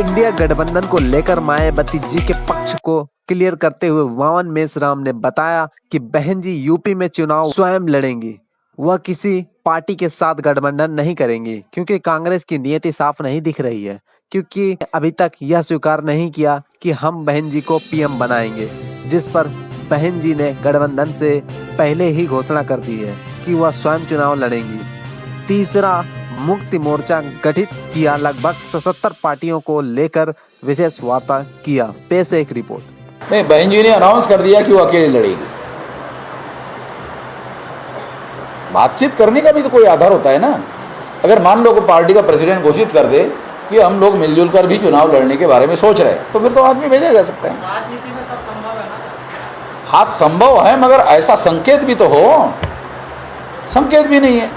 India गठबंधन को लेकर मायावती जी के पक्ष को क्लियर करते हुए वामन मेश्राम ने बताया कि बहन जी यूपी में चुनाव स्वयं लड़ेंगी। वह किसी पार्टी के साथ गठबंधन नहीं करेंगी क्योंकि कांग्रेस की नीयति साफ नहीं दिख रही है, क्योंकि अभी तक यह स्वीकार नहीं किया कि हम बहन जी को पीएम बनाएंगे, जिस पर बहन जी ने गठबंधन से पहले ही घोषणा कर दी है कि वह स्वयं चुनाव लड़ेंगी। तीसरा मुक्ति मोर्चा गठित किया, लगभग 77 पार्टियों को लेकर विशेष वार्ता किया। पेश एक रिपोर्ट। नहीं, बहन जी ने अनाउंस कर दिया कि वो अकेले लड़ेगी। बातचीत करने का भी तो कोई आधार होता है ना। अगर मान लो को पार्टी का प्रेसिडेंट घोषित कर दे कि हम लोग मिलजुल कर भी चुनाव लड़ने के बारे में सोच रहे हैं, तो फिर तो आदमी भेजा जा सकता है। राजनीति में सब संभव है ना। हाँ संभव है, मगर ऐसा संकेत भी तो हो। संकेत भी नहीं है।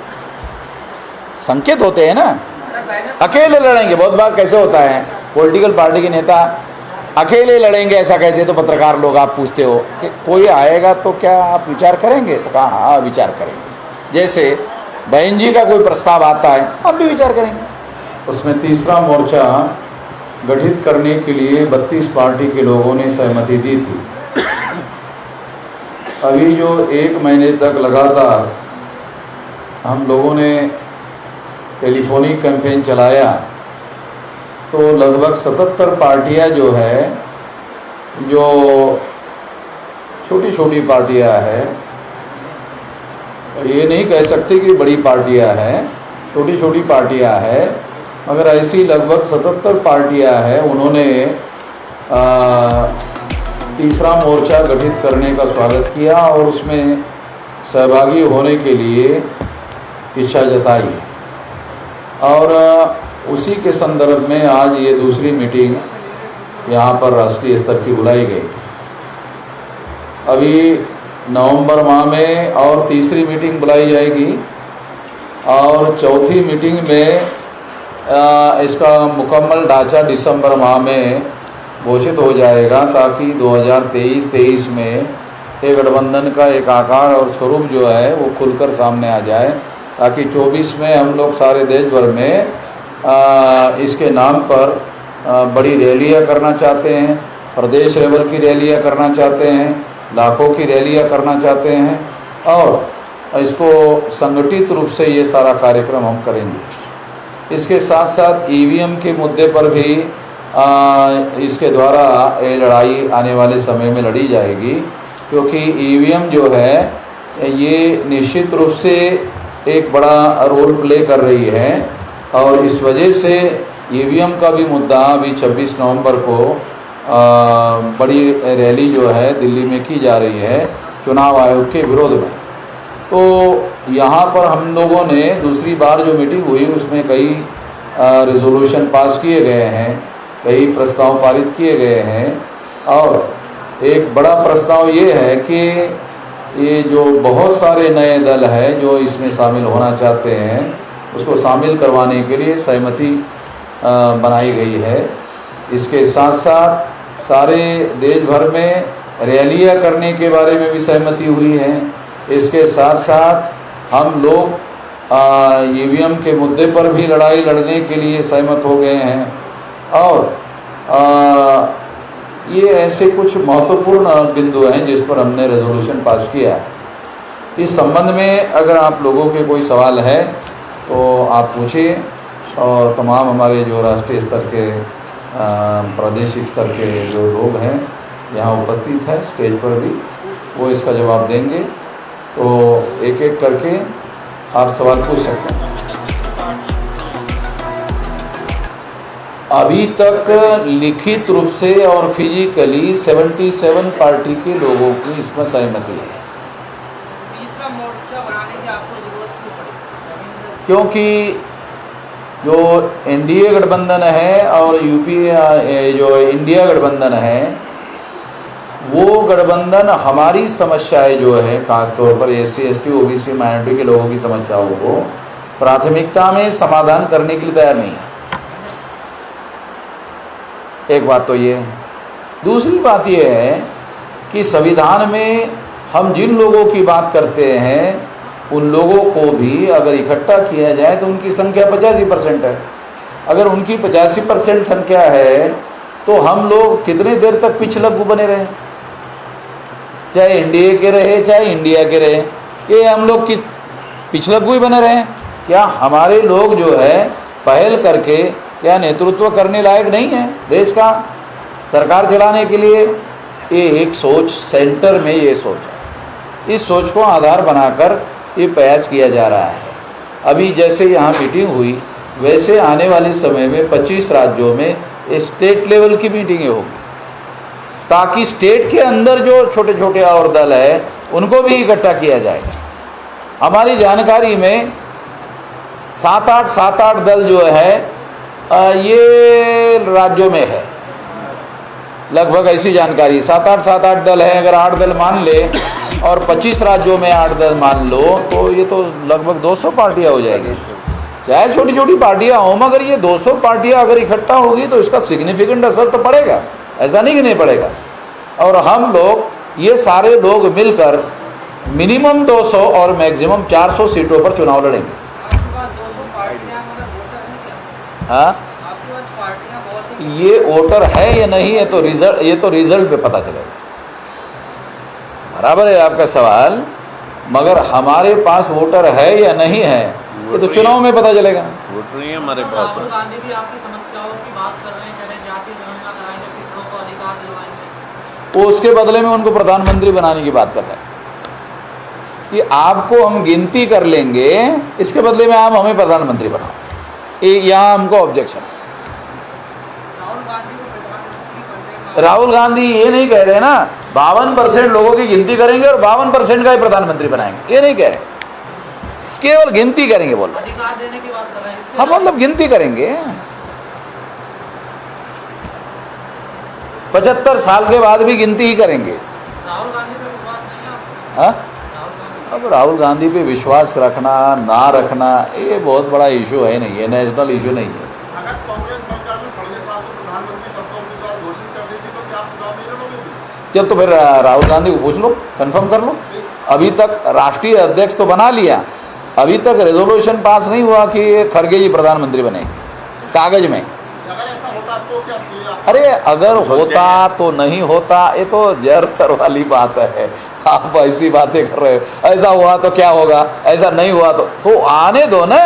संकेत होते हैं ना, अकेले लड़ेंगे। बहुत बार कैसे होता है, पॉलिटिकल पार्टी के नेता अकेले लड़ेंगे ऐसा कहते हैं, तो पत्रकार लोग आप पूछते हो कि कोई आएगा तो क्या आप विचार करेंगे, तो कहा हाँ विचार करेंगे। जैसे बहन जी का कोई प्रस्ताव आता है, आप भी विचार करेंगे। उसमें तीसरा मोर्चा गठित करने के लिए 32 पार्टी के लोगों ने सहमति दी थी। अभी जो 1 महीने तक लगातार हम लोगों ने टेलीफोनिक कैंपेन चलाया, तो लगभग 77 पार्टियां जो है, जो छोटी छोटी पार्टियां हैं, ये नहीं कह सकते कि बड़ी पार्टियां हैं, छोटी छोटी पार्टियां हैं, मगर ऐसी लगभग 77 पार्टियां हैं। उन्होंने तीसरा मोर्चा गठित करने का स्वागत किया और उसमें सहभागी होने के लिए इच्छा जताई। और उसी के संदर्भ में आज ये दूसरी मीटिंग यहाँ पर राष्ट्रीय स्तर की बुलाई गई थी। अभी नवंबर माह में और तीसरी मीटिंग बुलाई जाएगी और चौथी मीटिंग में इसका मुकम्मल ढांचा दिसंबर माह में घोषित हो जाएगा, ताकि 2023 में ये गठबंधन का एक आकार और स्वरूप जो है वो खुलकर सामने आ जाए, ताकि 24 में हम लोग सारे देश भर में इसके नाम पर बड़ी रैलियाँ करना चाहते हैं, प्रदेश लेवल की रैलियाँ करना चाहते हैं, लाखों की रैलियाँ करना चाहते हैं, और इसको संगठित रूप से ये सारा कार्यक्रम हम करेंगे। इसके साथ साथ ईवीएम के मुद्दे पर भी इसके द्वारा ये लड़ाई आने वाले समय में लड़ी जाएगी, क्योंकि ईवीएम जो है ये निश्चित रूप से एक बड़ा रोल प्ले कर रही है, और इस वजह से ईवीएम का भी मुद्दा अभी 26 नवंबर को बड़ी रैली जो है दिल्ली में की जा रही है चुनाव आयोग के विरोध में। तो यहाँ पर हम लोगों ने दूसरी बार जो मीटिंग हुई उसमें कई रेजोल्यूशन पास किए गए हैं, कई प्रस्ताव पारित किए गए हैं, और एक बड़ा प्रस्ताव ये है कि ये जो बहुत सारे नए दल हैं जो इसमें शामिल होना चाहते हैं, उसको शामिल करवाने के लिए सहमति बनाई गई है। इसके साथ साथ सारे देश भर में रैलियाँ करने के बारे में भी सहमति हुई है। इसके साथ साथ हम लोग ईवीएम के मुद्दे पर भी लड़ाई लड़ने के लिए सहमत हो गए हैं, और ये ऐसे कुछ महत्वपूर्ण बिंदु हैं जिस पर हमने रेजोल्यूशन पास किया है। इस संबंध में अगर आप लोगों के कोई सवाल है तो आप पूछिए, और तमाम हमारे जो राष्ट्रीय स्तर के प्रादेशिक स्तर के जो लोग हैं यहाँ उपस्थित हैं स्टेज पर भी, वो इसका जवाब देंगे। तो एक एक करके आप सवाल पूछ सकते हैं। अभी तक लिखित रूप से और फिजिकली 77 पार्टी के लोगों की इसमें सहमति है। तीसरा मोर्चा बनाने की आपको जरूरत क्यों पड़ी? क्योंकि जो एनडीए गठबंधन है और यूपी जो इंडिया गठबंधन है, वो गठबंधन हमारी समस्याएं जो है खासतौर पर SC ST OBC माइनॉरिटी के लोगों की समस्याओं को प्राथमिकता में समाधान करने के लिए तैयार नहीं है। एक बात तो ये है। दूसरी बात ये है कि संविधान में हम जिन लोगों की बात करते हैं उन लोगों को भी अगर इकट्ठा किया जाए तो उनकी संख्या 85% है। अगर उनकी 85% संख्या है तो हम लोग कितनी देर तक पिछलग्गू बने रहे, चाहे एनडीए के रहे चाहे इंडिया के रहे, ये हम लोग किस पिछलग्गू ही बने रहे। क्या हमारे लोग जो है पहल करके क्या नेतृत्व करने लायक नहीं है देश का सरकार चलाने के लिए? ये एक सोच सेंटर में ये सोच है, इस सोच को आधार बनाकर ये प्रयास किया जा रहा है। अभी जैसे यहाँ मीटिंग हुई वैसे आने वाले समय में 25 राज्यों में स्टेट लेवल की मीटिंगें होगी, ताकि स्टेट के अंदर जो छोटे छोटे और दल है उनको भी इकट्ठा किया जाएगा। हमारी जानकारी में 7-8 दल जो है ये राज्यों में है, लगभग ऐसी जानकारी 7-8 दल है। अगर 8 दल मान ले और 25 राज्यों में 8 दल मान लो तो ये तो लगभग 200 पार्टियां हो जाएगी। चाहे छोटी छोटी पार्टियां हों, मगर ये 200 पार्टियां अगर इकट्ठा होगी तो इसका सिग्निफिकेंट असर तो पड़ेगा, ऐसा नहीं कि नहीं पड़ेगा। और हम लोग ये सारे लोग मिलकर मिनिमम 200 और मैक्सिमम 400 सीटों पर चुनाव लड़ेंगे। आपके पास 200 पार्टियां मगर वोटर नहीं क्या? हाँ, आपके पास पार्टियां बहुत हैं। ये वोटर है या नहीं है तो ये तो रिजल्ट पे पता चलेगा। बराबर है आपका सवाल, मगर हमारे पास वोटर है या नहीं है ये तो चुनाव में पता चलेगा। वोट नहीं है हमारे पास। राहुल गांधी भी आपकी समस्याओं की बात कर रहे हैं, कह रहे हैं जाति जनगणना कराएंगे, पिछड़ों को अधिकार दिलवाएंगे। वो उसके बदले में उनको प्रधानमंत्री बनाने की बात कर रहे हैं कि आपको हम गिनती कर लेंगे, इसके बदले में आप हमें प्रधानमंत्री बनाओ। यहाँ हमको ऑब्जेक्शन। राहुल गांधी को प्रधानमंत्री करने का राहुल गांधी ये नहीं कह रहे ना 52% लोगों की गिनती करेंगे और 52% का ही प्रधानमंत्री बनाएंगे, ये नहीं कह रहे, केवल गिनती करेंगे बोल रहे। अधिकार देने की बात कर रहे हैं। इससे हम मतलब गिनती करेंगे। 75 साल के बाद भी गिनती ही करेंगे। राहुल गांधी पे विश्वास नहीं है आपको? हाँ, राहुल गांधी अब राहुल गांधी पे विश्वास रखना ना रखना ये बहुत बड़ा इशू है नहीं, ये नेशनल इशू नहीं है। अगर कांग्रेस सरकार में खड़गे साहब को प्रधानमंत्री पद का उम्मीदवार घोषित कर देती तो क्या आप चुनाव नहीं लड़ोगे? जब तो फिर राहुल गांधी को पूछ लो, कंफर्म कर लो। अभी तक राष्ट्रीय अध्यक्ष तो बना लिया, अभी तक रेजोल्यूशन पास नहीं हुआ कि खड़गे जी प्रधानमंत्री बने कागज में। अगर ऐसा होता तो क्या अरे अगर होता तो नहीं होता, ये तो जरतर वाली बात है। आप ऐसी बातें कर रहे हो, ऐसा हुआ तो क्या होगा, ऐसा नहीं हुआ तो आने दो ना।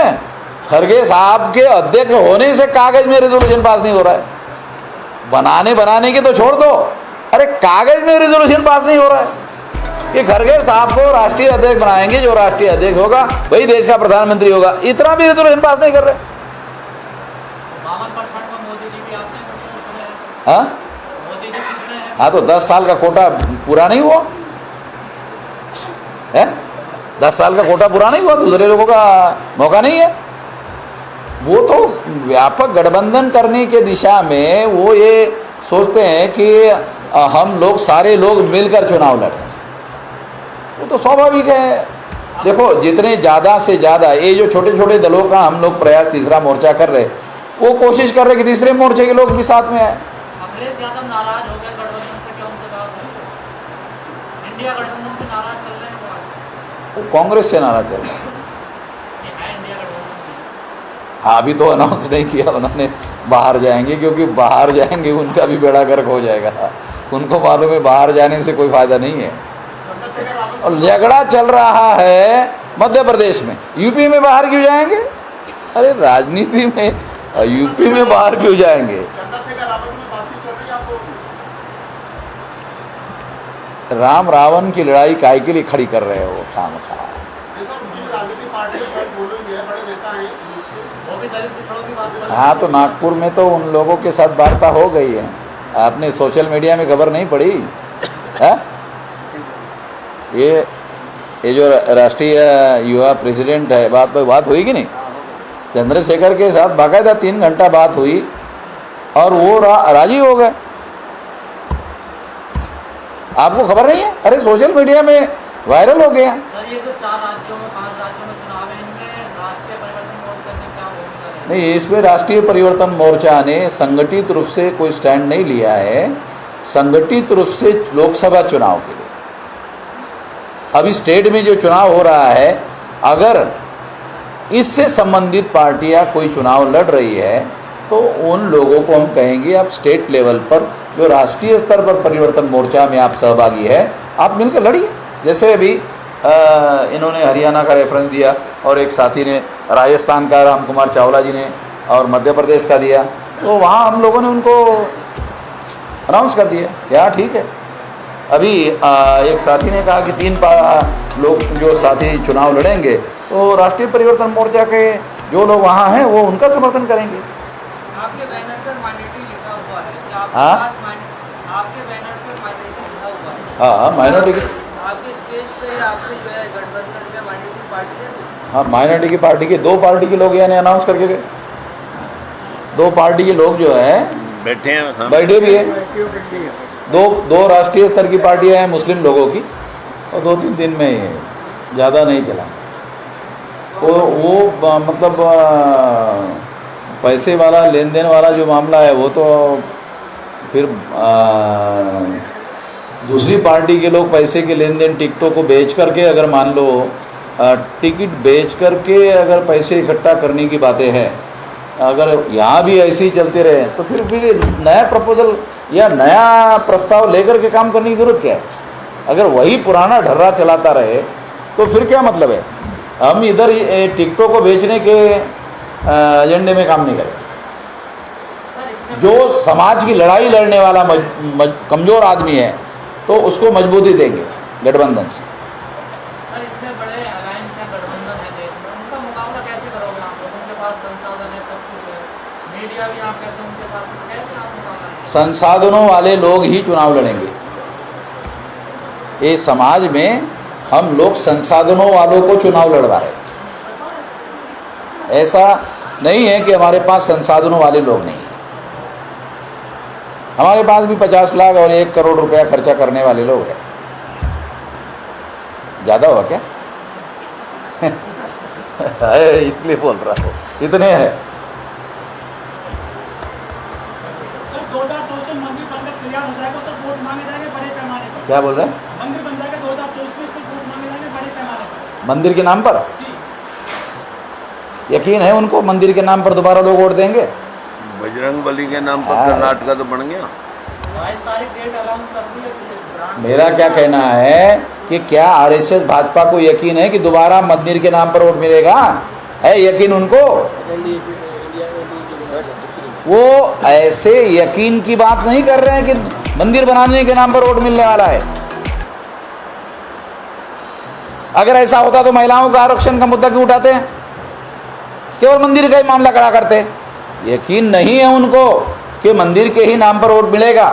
खड़गे साहब के अध्यक्ष होने से कागज में रेजोल्यूशन पास नहीं हो रहा है, बनाने के तो छोड़ दो, अरे कागज में रेजोल्यूशन पास नहीं हो रहा है कि खड़गे साहब को राष्ट्रीय अध्यक्ष बनाएंगे, जो राष्ट्रीय अध्यक्ष होगा वही देश का प्रधानमंत्री होगा, इतना भी रेजोल्यूशन पास नहीं कर रहे। 52% में मोदी जी भी आपने पिछड़े हैं। हाँ मोदी जी पिछड़े हैं। हाँ, तो 10 साल का कोटा पूरा नहीं हुआ है, 10 साल का कोटा पूरा नहीं हुआ, दूसरे लोगों का मौका नहीं है। वो तो व्यापक गठबंधन करने के दिशा में वो ये सोचते हैं कि हम लोग सारे लोग मिलकर चुनाव लड़ें, वो तो स्वाभाविक है। देखो जितने ज़्यादा से ज़्यादा ये जो छोटे छोटे दलों का हम लोग प्रयास तीसरा मोर्चा कर रहे, वो कोशिश कर रहे कि तीसरे मोर्चे के लोग भी साथ में आए। अखिलेश यादव नाराज हो गए गठबंधन से, क्या उनसे बात हुई? इंडिया गठबंधन से नाराज चल रहे हैं क्या? वो कांग्रेस से नाराज चल रहे हैं। ये है इंडिया गठबंधन में। हाँ, अभी तो अनाउंस नहीं किया उन्होंने बाहर जाएंगे, क्योंकि बाहर जाएंगे उनका भी बेड़ा गर्क हो जाएगा। उनको मालूम है बाहर जाने से कोई फ़ायदा नहीं है। और झगड़ा चल रहा है मध्य प्रदेश में, यूपी में बाहर क्यों जाएंगे? अरे राजनीति में यूपी में बाहर क्यों जाएंगे? चंद्रशेखर रावत में बातचीत चल रही है आपको? राम रावण की लड़ाई काय के लिए खड़ी कर रहे हो खामखा? ये सब उनकी राजनीतिक पार्टी के बोलेंगे, बड़े नेता हैं, वो भी दलित पिछड़ों की बात कर रहे हैं। हाँ, तो नागपुर में तो उन लोगों के साथ वार्ता हो गई है, आपने सोशल मीडिया में खबर नहीं पड़ी है? ये जो राष्ट्रीय युवा प्रेसिडेंट है, बात हुई कि नहीं? चंद्रशेखर के साथ बाकायदा 3 घंटा बात हुई और वो राजी हो गए। आपको खबर नहीं है? अरे सोशल मीडिया में वायरल हो गया। सर ये जो 4 राज्यों में 5 राज्यों में चुनाव है, इनमें राष्ट्रीय परिवर्तन मोर्चा ने क्या भूमिका रही? नहीं, इसमें राष्ट्रीय परिवर्तन मोर्चा ने संगठित रूप से कोई स्टैंड नहीं लिया है, संगठित रूप से लोकसभा चुनाव के लिए। अभी स्टेट में जो चुनाव हो रहा है, अगर इससे संबंधित पार्टियां कोई चुनाव लड़ रही है तो उन लोगों को हम कहेंगे आप स्टेट लेवल पर, जो राष्ट्रीय स्तर पर परिवर्तन मोर्चा में आप सहभागी है, आप मिलकर लड़िए। जैसे अभी इन्होंने हरियाणा का रेफरेंस दिया और एक साथी ने राजस्थान का राम कुमार चावला जी ने और मध्य प्रदेश का दिया, तो वहाँ हम लोगों ने उनको अनाउंस कर दिया, यार ठीक है। अभी एक साथी ने कहा कि 3 लोग जो साथी चुनाव लड़ेंगे तो राष्ट्रीय परिवर्तन मोर्चा के जो लोग वहाँ हैं वो उनका समर्थन करेंगे। आपके बैनर पर माइनॉरिटी लिखा हुआ है, क्या आपके हाँ? पास आपके बैनर पर माइनॉरिटी लिखा हुआ है? हाँ, माइनॉरिटी की, आपके स्टेज पे आपके जो है गठबंधन में माइनॉरिटी पार्टी है तो हाँ माइनॉरिटी की पार्टी के 2 पार्टी के लोग यानी अनाउंस करके गए। 2 पार्टी के लोग जो है बैठे हैं, हाँ। बैठे भी है। दो राष्ट्रीय स्तर की पार्टियां हैं मुस्लिम लोगों की, और 2-3 दिन में ही ज़्यादा नहीं चला। तो वो मतलब पैसे वाला लेन देन वाला जो मामला है वो तो फिर दूसरी पार्टी के लोग पैसे के लेन देन टिकटों को बेच करके, अगर मान लो टिकट बेच करके अगर पैसे इकट्ठा करने की बातें हैं, अगर यहाँ भी ऐसे ही चलते रहे तो फिर नया प्रपोजल या नया प्रस्ताव लेकर के काम करने की ज़रूरत क्या है? अगर वही पुराना ढर्रा चलाता रहे तो फिर क्या मतलब है? हम इधर टिकटों को बेचने के एजेंडे में काम नहीं करें। जो समाज की लड़ाई लड़ने वाला कमज़ोर आदमी है तो उसको मजबूती देंगे गठबंधन से। सर इतने बड़े अलायंस है, गठबंधन है देश में, उनका मुकाबला कैसे करोगे आप लोग? उनके पास संसाधन है, सब कुछ है, मीडिया भी आप कहते हैं उनके पास, कैसे आप मुकाबला करेंगे? संसाधनों वाले लोग ही चुनाव लड़ेंगे। ये समाज में हम लोग संसाधनों वालों को चुनाव लड़वा रहे हैं। ऐसा नहीं है कि हमारे पास संसाधनों वाले लोग नहीं हैं। हमारे पास भी 50 लाख और 1 करोड़ रुपया खर्चा करने वाले लोग हैं। ज़्यादा हुआ क्या? इसलिए बोल रहा हूँ, इतने हैं। सर 2024 में मंदिर बनकर तैयार हो जाएगा तो वोट मांगे जाएंगे बड़े पैमाने पर। क्या बोल रहे हैं? मंदिर बन जाएगा 2024 में, इसको वोट मांगे जाएंगे बड़े पैमाने पर। मंदिर के नाम पर जी यकीन है उनको? मंदिर के नाम पर दोबारा लोग वोट देंगे? बजरंग बली के नाम पर हाँ। कर्नाटका तो बन गया। 22 तारीख डेट अनाउंस कर दी है। मेरा क्या कहना है कि क्या आरएसएस भाजपा को यकीन है कि दोबारा मंदिर के नाम पर वोट मिलेगा? है यकीन उनको? वो ऐसे यकीन की बात नहीं कर रहे हैं कि मंदिर बनाने के नाम पर वोट मिलने वाला है। अगर ऐसा होता तो महिलाओं का आरक्षण का मुद्दा क्यों उठाते हैं? केवल मंदिर का ही मामला खड़ा करते हैं। यकीन नहीं है उनको कि मंदिर के ही नाम पर वोट मिलेगा।